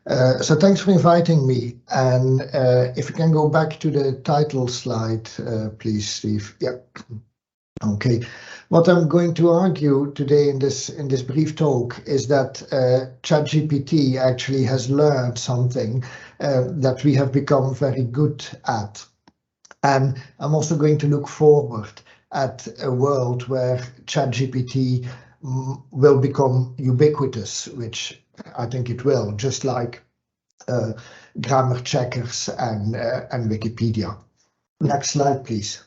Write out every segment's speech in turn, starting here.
So thanks for inviting me. And if you can go back to the title slide, please, Steve. Yeah. Okay. What I'm going to argue today in this brief talk is that ChatGPT actually has learned something that we have become very good at. And I'm also going to look forward at a world where ChatGPT will become ubiquitous, which I think it will, just like grammar checkers and Wikipedia. Next slide, please.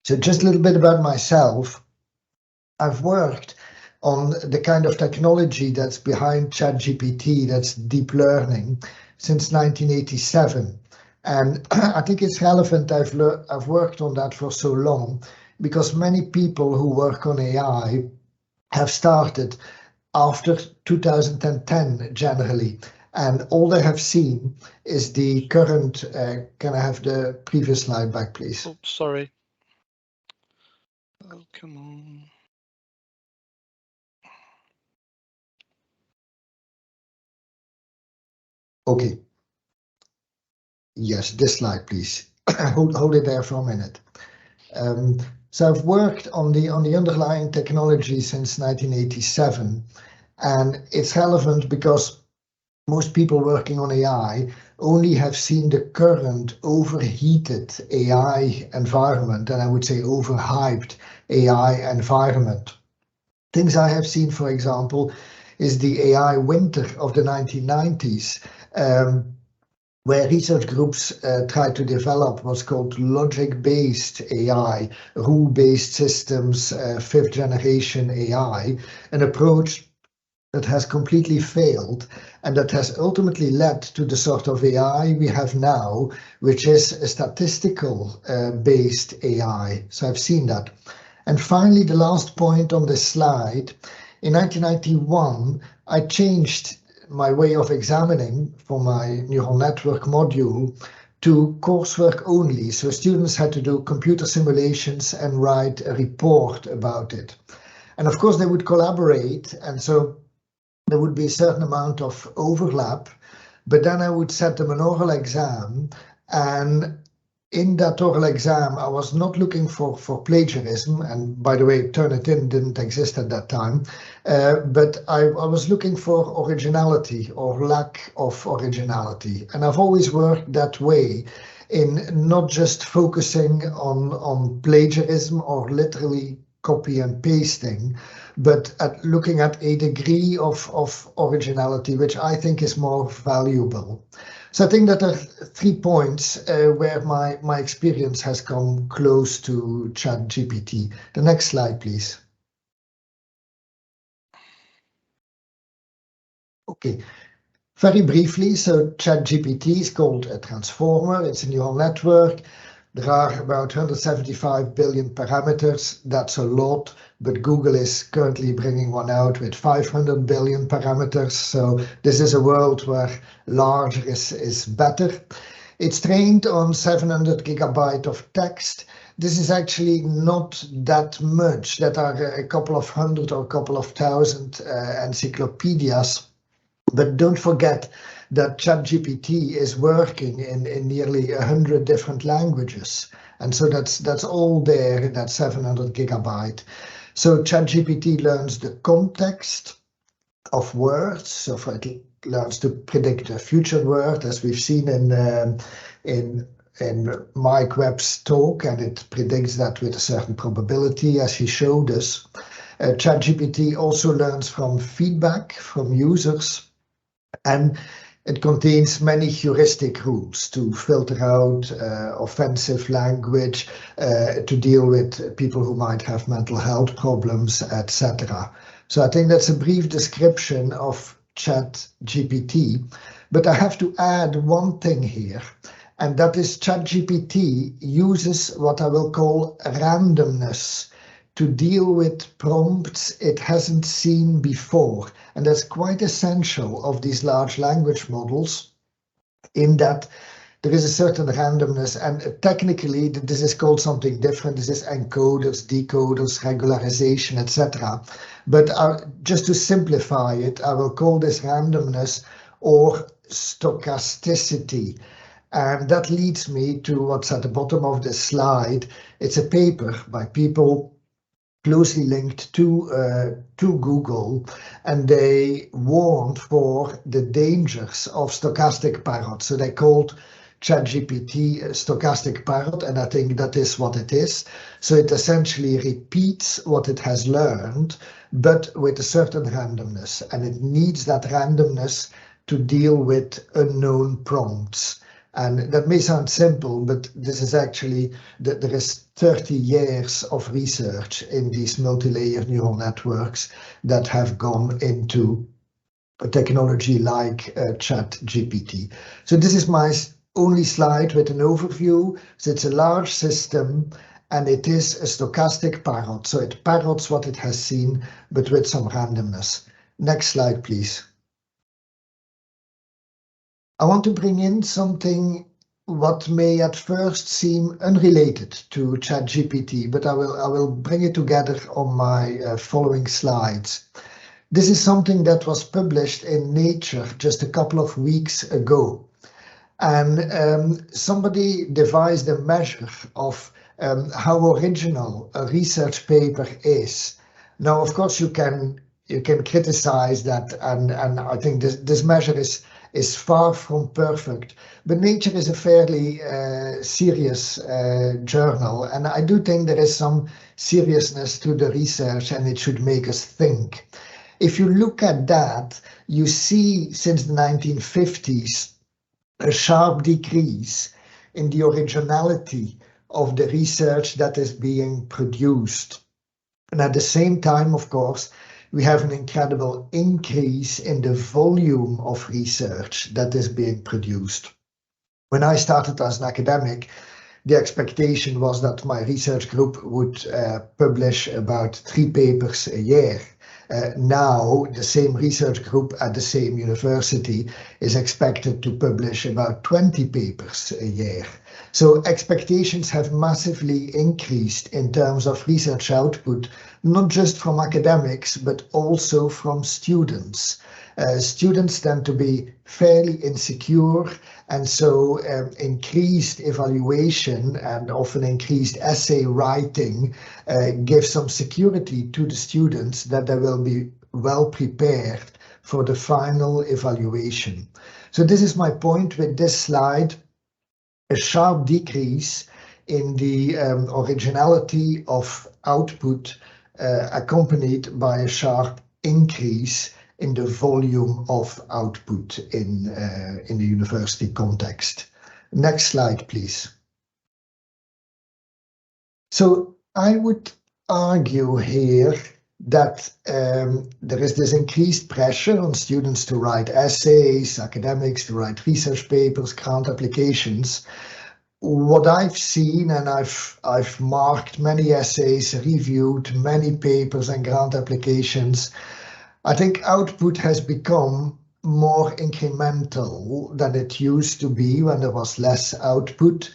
So just a little bit about myself. I've worked on the kind of technology that's behind ChatGPT, that's deep learning, since 1987. And I think it's relevant I've worked on that for so long, because many people who work on AI have started after 2010 generally. And all they have seen is the current, can I have the previous slide back, please? Oh, sorry. Oh, come on. Okay. Yes, this slide, please. hold it there for a minute. So I've worked on the underlying technology since 1987, and it's relevant because most people working on AI only have seen the current overheated AI environment, and I would say overhyped AI environment. Things I have seen, for example, is the AI winter of the 1990s, where research groups tried to develop what's called logic-based AI, rule-based systems, fifth generation AI, an approach that has completely failed and that has ultimately led to the sort of AI we have now, which is a statistical based AI. So I've seen that. And finally, the last point on this slide, in 1991, I changed my way of examining for my neural network module to coursework only. So students had to do computer simulations and write a report about it. And of course, they would collaborate. And so there would be a certain amount of overlap, but then I would set them an oral exam, and in that oral exam, I was not looking for plagiarism, and by the way, Turnitin didn't exist at that time, but I was looking for originality or lack of originality, and I've always worked that way, in not just focusing on plagiarism or literally copy and pasting, but at looking at a degree of originality, which I think is more valuable. So I think that there are 3 points where my experience has come close to ChatGPT. The next slide, please. Okay, very briefly, so ChatGPT is called a transformer. It's a neural network. There are about 175 billion parameters. That's a lot, but Google is currently bringing one out with 500 billion parameters. So this is a world where larger is better. It's trained on 700 gigabyte of text. This is actually not that much. That are a couple of hundred or a couple of thousand encyclopedias. But don't forget that ChatGPT is working in nearly 100 different languages. And so that's all there in that 700 gigabyte. So ChatGPT learns the context of words. So it learns to predict a future word, as we've seen in Mike Webb's talk, and it predicts that with a certain probability, as he showed us. ChatGPT also learns from feedback from users, and it contains many heuristic rules to filter out offensive language, to deal with people who might have mental health problems, etc. So I think that's a brief description of ChatGPT, but I have to add one thing here, and that is ChatGPT uses what I will call randomness to deal with prompts it hasn't seen before. And that's quite essential of these large language models, in that there is a certain randomness, and technically this is called something different. This is encoders, decoders, regularization, etc. But just to simplify it, I will call this randomness or stochasticity. And that leads me to what's at the bottom of the slide. It's a paper by people closely linked to Google, and they warned for the dangers of stochastic parrots. So they called ChatGPT a stochastic parrot, and I think that is what it is. So it essentially repeats what it has learned, but with a certain randomness, and it needs that randomness to deal with unknown prompts. And that may sound simple, but this is actually, there is 30 years of research in these multi-layer neural networks that have gone into a technology like ChatGPT. So this is my only slide with an overview. So it's a large system, and it is a stochastic parrot. So it parrots what it has seen, but with some randomness. Next slide, please. I want to bring in something what may at first seem unrelated to ChatGPT, but I will bring it together on my following slides. This is something that was published in Nature just a couple of weeks ago. And somebody devised a measure of how original a research paper is. Now, of course, you can criticize that, and I think this measure is far from perfect, but Nature is a fairly serious journal, and I do think there is some seriousness to the research, and it should make us think. If you look at that, you see since the 1950s a sharp decrease in the originality of the research that is being produced. And at the same time, of course, we have an incredible increase in the volume of research that is being produced. When I started as an academic, the expectation was that my research group would publish about 3 papers a year. Now, the same research group at the same university is expected to publish about 20 papers a year. So expectations have massively increased in terms of research output, not just from academics, but also from students. Students tend to be fairly insecure, and so increased evaluation and often increased essay writing gives some security to the students that they will be well prepared for the final evaluation. So this is my point with this slide: a sharp decrease in the originality of output accompanied by a sharp increase in the volume of output in the university context. Next slide, please. So I would argue here that there is this increased pressure on students to write essays, academics to write research papers, grant applications. What I've seen, and I've marked many essays, reviewed many papers and grant applications, I think output has become more incremental than it used to be when there was less output.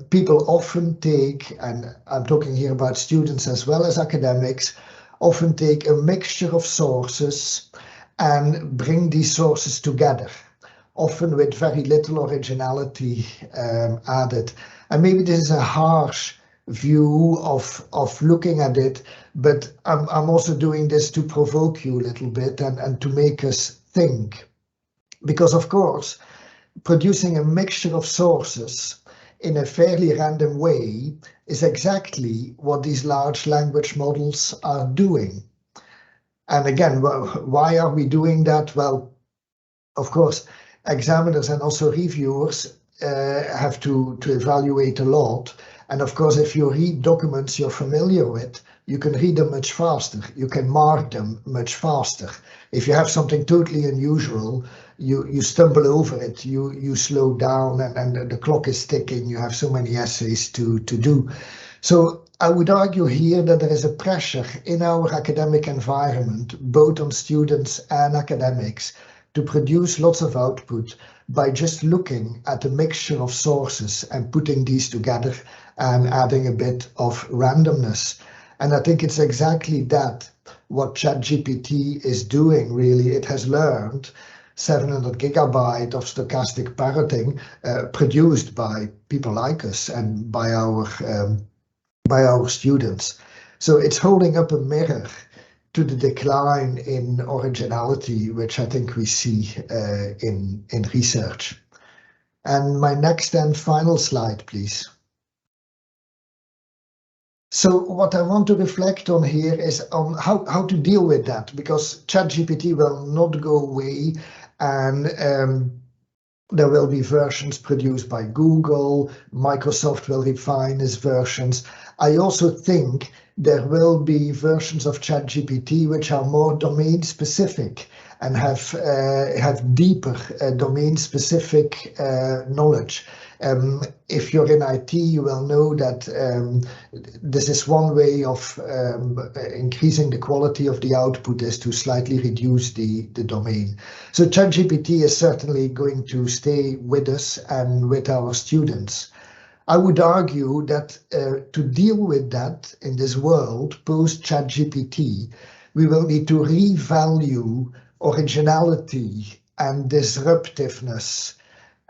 People often take, and I'm talking here about students as well as academics, often take a mixture of sources and bring these sources together, often with very little originality added. And maybe this is a harsh view of looking at it, but I'm also doing this to provoke you a little bit and to make us think. Because of course, producing a mixture of sources in a fairly random way is exactly what these large language models are doing. And again, why are we doing that? Well, of course, examiners and also reviewers have to evaluate a lot. And of course, if you read documents you're familiar with, you can read them much faster. You can mark them much faster. If you have something totally unusual, you stumble over it, you slow down, and the clock is ticking. You have so many essays to do. So I would argue here that there is a pressure in our academic environment, both on students and academics, to produce lots of output, by just looking at a mixture of sources and putting these together and adding a bit of randomness. And I think it's exactly that what ChatGPT is doing, really. It has learned 700 gigabyte of stochastic parroting produced by people like us and by our students. So it's holding up a mirror to the decline in originality, which I think we see in research. And my next and final slide, please. So what I want to reflect on here is on how to deal with that, because ChatGPT will not go away, and there will be versions produced by Google. Microsoft will refine its versions. I also think there will be versions of ChatGPT which are more domain specific and have deeper domain specific knowledge. If you're in IT, you will know that this is one way of increasing the quality of the output, is to slightly reduce the domain. So ChatGPT is certainly going to stay with us and with our students. I would argue that to deal with that in this world post ChatGPT, we will need to revalue originality and disruptiveness,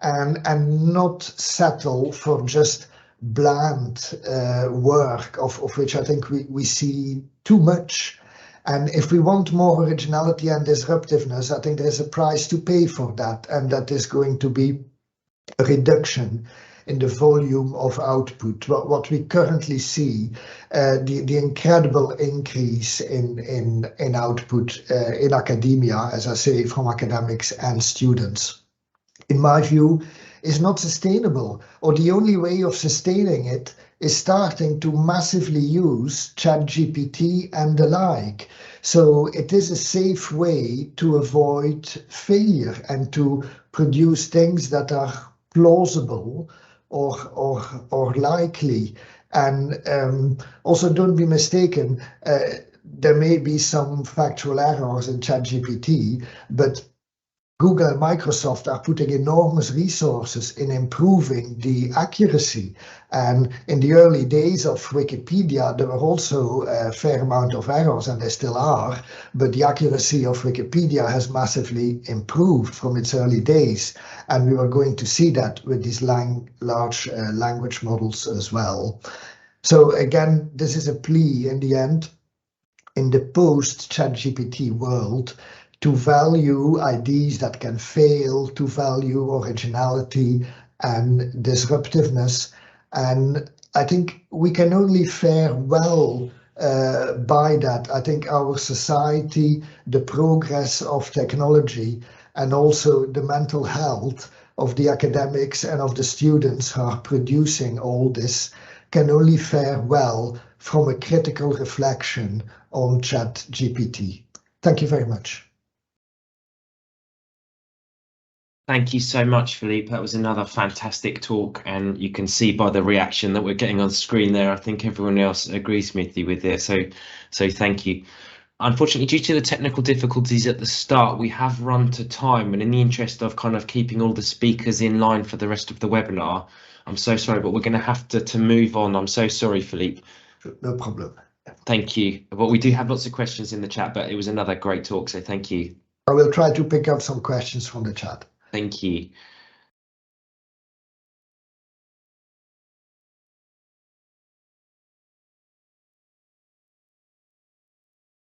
and not settle for just bland work, of which I think we see too much. And if we want more originality and disruptiveness, I think there's a price to pay for that, and that is going to be a reduction in the volume of output. What we currently see, the incredible increase in output in academia, as I say, from academics and students, in my view, is not sustainable, or the only way of sustaining it is starting to massively use ChatGPT and the like. So it is a safe way to avoid failure and to produce things that are plausible or likely. And also, don't be mistaken, there may be some factual errors in ChatGPT, but Google and Microsoft are putting enormous resources in improving the accuracy. And in the early days of Wikipedia, there were also a fair amount of errors, and there still are, but the accuracy of Wikipedia has massively improved from its early days. And we are going to see that with these large language models as well. So again, this is a plea in the end, in the post-ChatGPT world, to value ideas that can fail, to value originality and disruptiveness. And I think we can only fare well by that. I think our society, the progress of technology, and also the mental health of the academics and of the students who are producing all this, can only fare well from a critical reflection on ChatGPT. Thank you very much. Thank you so much, Philippe. That was another fantastic talk, and you can see by the reaction that we're getting on screen there, I think everyone else agrees with you with it. So thank you. Unfortunately, due to the technical difficulties at the start, we have run to time, and in the interest of kind of keeping all the speakers in line for the rest of the webinar, I'm so sorry, but we're going to have to move on. I'm so sorry, Philippe. No problem. Thank you. Well, we do have lots of questions in the chat, but it was another great talk, so thank you. I will try to pick up some questions from the chat. Thank you.